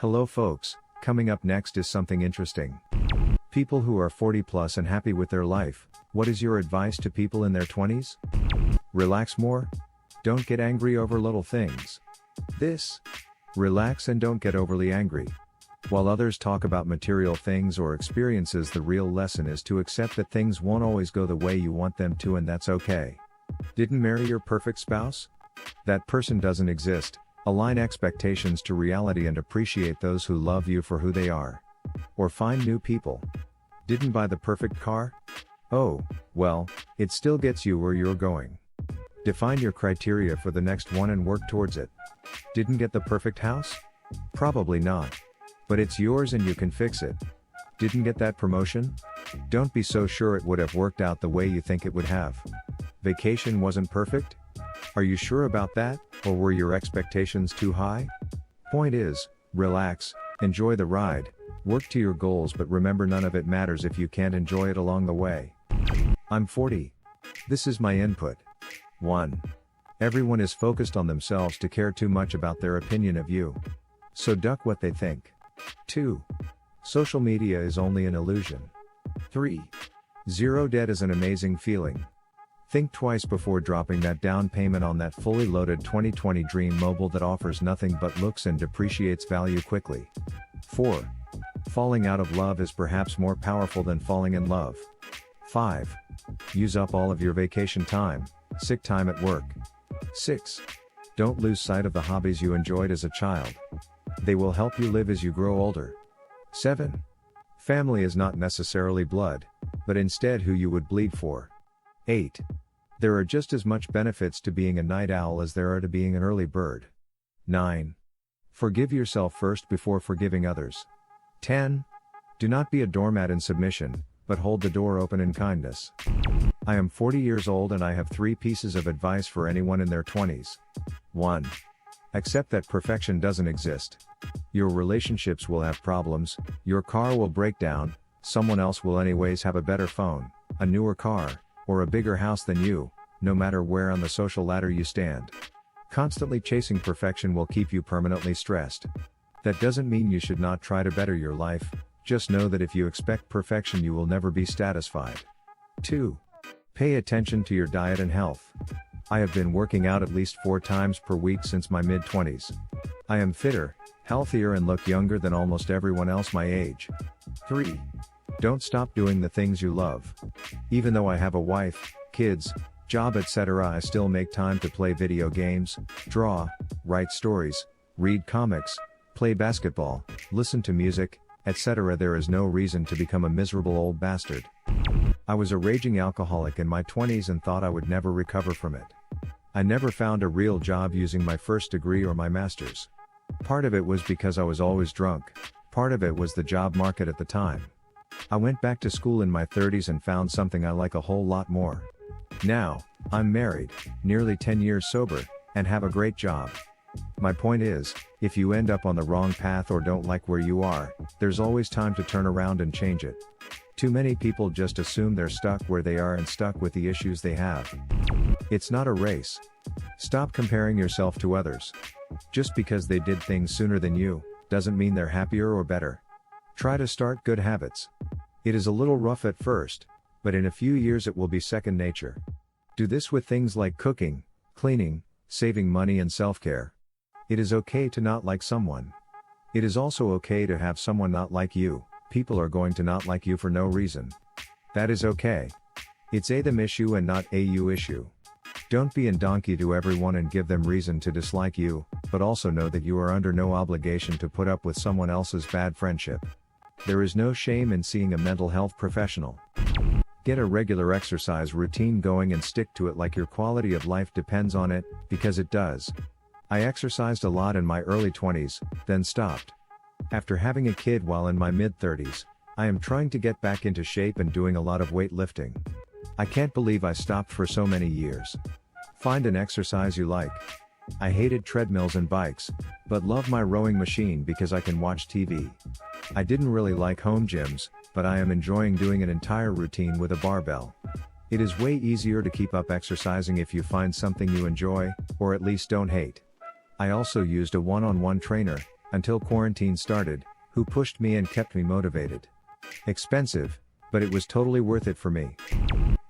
Hello folks, coming up next is something interesting. People who are 40 plus and happy with their life, what is your advice to people in their 20s? Relax more? Don't get angry over little things. Relax and don't get overly angry. While others talk about material things or experiences, the real lesson is to accept that things won't always go the way you want them to, and that's okay. Didn't marry your perfect spouse? That person doesn't exist. Align expectations to reality and appreciate those who love you for who they are. Or find new people. Didn't buy the perfect car? Oh, well, it still gets you where you're going. Define your criteria for the next one and work towards it. Didn't get the perfect house? Probably not. But it's yours and you can fix it. Didn't get that promotion? Don't be so sure it would have worked out the way you think it would have. Vacation wasn't perfect? Are you sure about that, or were your expectations too high? Point is, relax, enjoy the ride, work to your goals, but remember none of it matters if you can't enjoy it along the way. I'm 40. This is my input. 1. Everyone is focused on themselves to care too much about their opinion of you. So duck what they think. 2. Social media is only an illusion. 3. Zero debt is an amazing feeling. Think twice before dropping that down payment on that fully loaded 2020 Dream Mobile that offers nothing but looks and depreciates value quickly. 4. Falling out of love is perhaps more powerful than falling in love. 5. Use up all of your vacation time, sick time at work. 6. Don't lose sight of the hobbies you enjoyed as a child. They will help you live as you grow older. 7. Family is not necessarily blood, but instead who you would bleed for. 8. There are just as much benefits to being a night owl as there are to being an early bird. 9. Forgive yourself first before forgiving others. 10. Do not be a doormat in submission, but hold the door open in kindness. I am 40 years old and I have 3 pieces of advice for anyone in their 20s. 1. Accept that perfection doesn't exist. Your relationships will have problems, your car will break down, someone else will anyways have a better phone, a newer car, or a bigger house than you, no matter where on the social ladder you stand. Constantly chasing perfection will keep you permanently stressed. That doesn't mean you should not try to better your life, just know that if you expect perfection you will never be satisfied. 2. Pay attention to your diet and health. I have been working out at least 4 times per week since my mid-20s. I am fitter, healthier and look younger than almost everyone else my age. 3. Don't stop doing the things you love. Even though I have a wife, kids, job etc., I still make time to play video games, draw, write stories, read comics, play basketball, listen to music, etc. There is no reason to become a miserable old bastard. I was a raging alcoholic in my 20s and thought I would never recover from it. I never found a real job using my first degree or my master's. Part of it was because I was always drunk, part of it was the job market at the time. I went back to school in my 30s and found something I like a whole lot more. Now, I'm married, nearly 10 years sober, and have a great job. My point is, if you end up on the wrong path or don't like where you are, there's always time to turn around and change it. Too many people just assume they're stuck where they are and stuck with the issues they have. It's not a race. Stop comparing yourself to others. Just because they did things sooner than you, doesn't mean they're happier or better. Try to start good habits. It is a little rough at first, but in a few years it will be second nature. Do this with things like cooking, cleaning, saving money and self-care. It is okay to not like someone. It is also okay to have someone not like you. People are going to not like you for no reason. That is okay. It's a them issue and not a you issue. Don't be a donkey to everyone and give them reason to dislike you, but also know that you are under no obligation to put up with someone else's bad friendship. There is no shame in seeing a mental health professional. Get a regular exercise routine going and stick to it like your quality of life depends on it, because it does. I exercised a lot in my early 20s, then stopped. After having a kid while in my mid-30s, I am trying to get back into shape and doing a lot of weightlifting. I can't believe I stopped for so many years. Find an exercise you like. I hated treadmills and bikes, but love my rowing machine because I can watch TV. I didn't really like home gyms, but I am enjoying doing an entire routine with a barbell. It is way easier to keep up exercising if you find something you enjoy, or at least don't hate. I also used a one-on-one trainer, Until quarantine started, who pushed me and kept me motivated. Expensive, but it was totally worth it for me.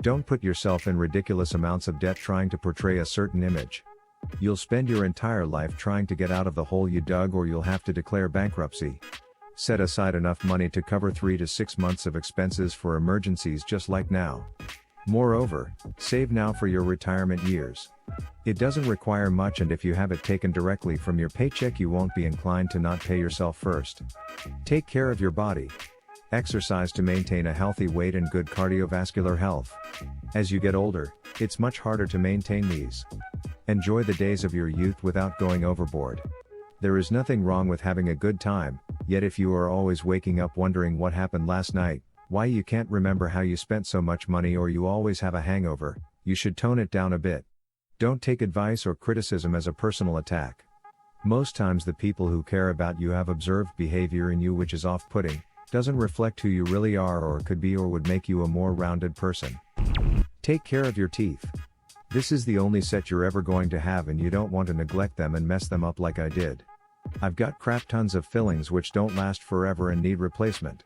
Don't put yourself in ridiculous amounts of debt trying to portray a certain image. You'll spend your entire life trying to get out of the hole you dug, or you'll have to declare bankruptcy. Set aside enough money to cover 3 to 6 months of expenses for emergencies, just like now. Moreover, save now for your retirement years. It doesn't require much, and if you have it taken directly from your paycheck, you won't be inclined to not pay yourself first. Take care of your body. Exercise to maintain a healthy weight and good cardiovascular health. As you get older, it's much harder to maintain these. Enjoy the days of your youth without going overboard. There is nothing wrong with having a good time, yet if you are always waking up wondering what happened last night, why you can't remember how you spent so much money, or you always have a hangover, you should tone it down a bit. Don't take advice or criticism as a personal attack. Most times the people who care about you have observed behavior in you which is off-putting, doesn't reflect who you really are or could be, or would make you a more rounded person. Take care of your teeth. This is the only set you're ever going to have, and you don't want to neglect them and mess them up like I did. I've got crap tons of fillings which don't last forever and need replacement.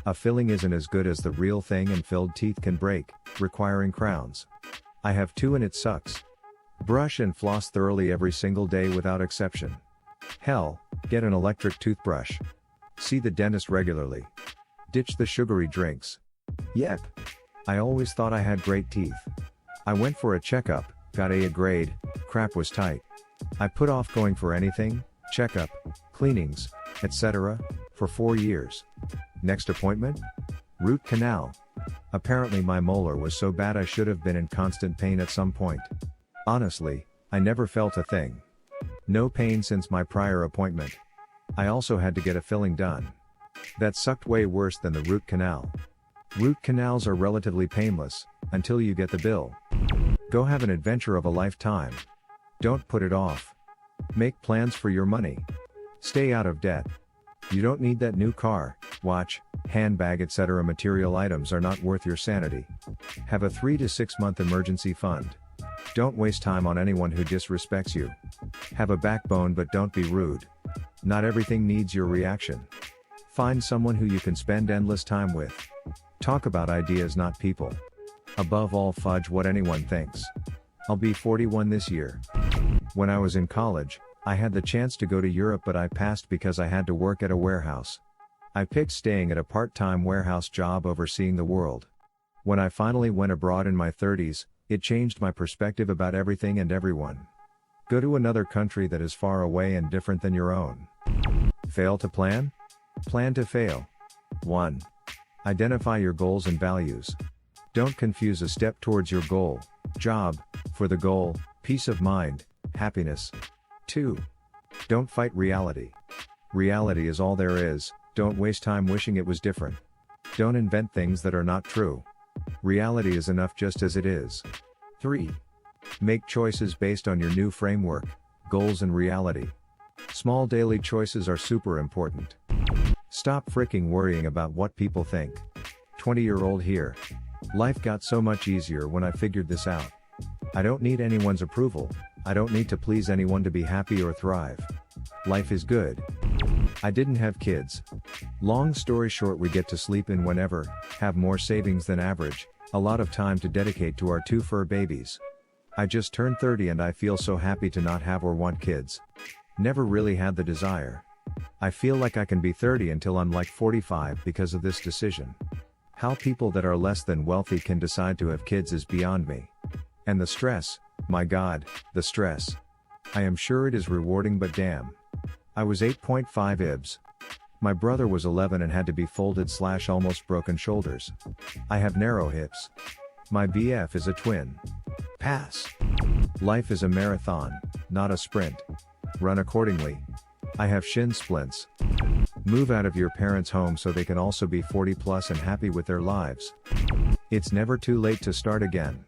A filling isn't as good as the real thing, and filled teeth can break, requiring crowns. I have 2 and it sucks. Brush and floss thoroughly every single day without exception. Hell, get an electric toothbrush. See the dentist regularly. Ditch the sugary drinks. Yep. I always thought I had great teeth. I went for a checkup, got A grade, crap was tight. I put off going for anything, checkup, cleanings, etc., for 4 years. Next appointment? Root canal. Apparently my molar was so bad I should have been in constant pain at some point. Honestly, I never felt a thing. No pain since my prior appointment. I also had to get a filling done. That sucked way worse than the root canal. Root canals are relatively painless, until you get the bill. Go have an adventure of a lifetime. Don't put it off. Make plans for your money. Stay out of debt. You don't need that new car, watch, handbag, etc. Material items are not worth your sanity. Have a 3 to 6 month emergency fund. Don't waste time on anyone who disrespects you. Have a backbone, but don't be rude. Not everything needs your reaction. Find someone who you can spend endless time with. Talk about ideas, not people. Above all, fudge what anyone thinks. I'll be 41 this year. When I was in college, I had the chance to go to Europe, but I passed because I had to work at a warehouse. I picked staying at a part-time warehouse job over seeing the world. When I finally went abroad in my 30s, it changed my perspective about everything and everyone. Go to another country that is far away and different than your own. Fail to plan? Plan to fail. 1. Identify your goals and values. Don't confuse a step towards your goal, job, for the goal, peace of mind, happiness. 2. Don't fight reality. Reality is all there is, don't waste time wishing it was different. Don't invent things that are not true. Reality is enough just as it is. 3. Make choices based on your new framework, goals and reality. Small daily choices are super important. Stop freaking worrying about what people think. 20-year-old here. Life got so much easier when I figured this out. I don't need anyone's approval. I don't need to please anyone to be happy or thrive. Life is good. I didn't have kids. Long story short, we get to sleep in whenever, have more savings than average, a lot of time to dedicate to our 2 fur babies. I just turned 30 and I feel so happy to not have or want kids. Never really had the desire. I feel like I can be 30 until I'm like 45 because of this decision. How people that are less than wealthy can decide to have kids is beyond me. And the stress, my God, the stress. I am sure it is rewarding, but damn. I was 8.5 ibs. My brother was 11 and had to be folded / almost broken shoulders. I have narrow hips. My BF is a twin. Pass. Life is a marathon, not a sprint. Run accordingly. I have shin splints. Move out of your parents' home so they can also be 40 plus and happy with their lives. It's never too late to start again.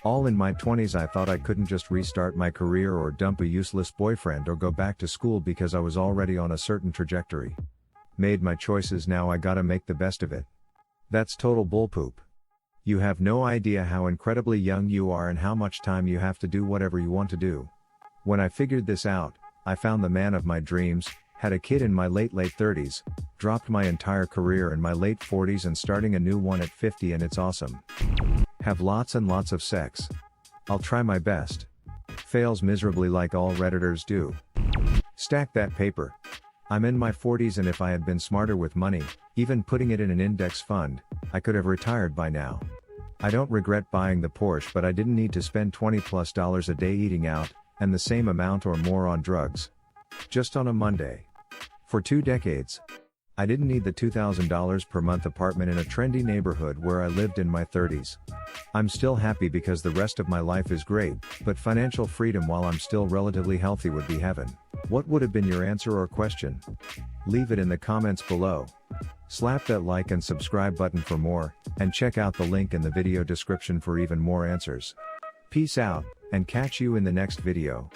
All in my 20s I thought I couldn't just restart my career or dump a useless boyfriend or go back to school because I was already on a certain trajectory. Made my choices, now I gotta make the best of it. That's total bullpoop. You have no idea how incredibly young you are and how much time you have to do whatever you want to do. When I figured this out, I found the man of my dreams, Had a kid in my late 30s, dropped my entire career in my late 40s and starting a new one at 50 and it's awesome. Have lots and lots of sex. I'll try my best. Fails miserably like all Redditors do. Stack that paper. I'm in my 40s and if I had been smarter with money, even putting it in an index fund, I could have retired by now. I don't regret buying the Porsche, but I didn't need to spend $20+ a day eating out, and the same amount or more on drugs. Just on a Monday. For 2 decades. I didn't need the $2,000 per month apartment in a trendy neighborhood where I lived in my 30s. I'm still happy because the rest of my life is great, but financial freedom while I'm still relatively healthy would be heaven. What would have been your answer or question? Leave it in the comments below. Slap that like and subscribe button for more, and check out the link in the video description for even more answers. Peace out, and catch you in the next video.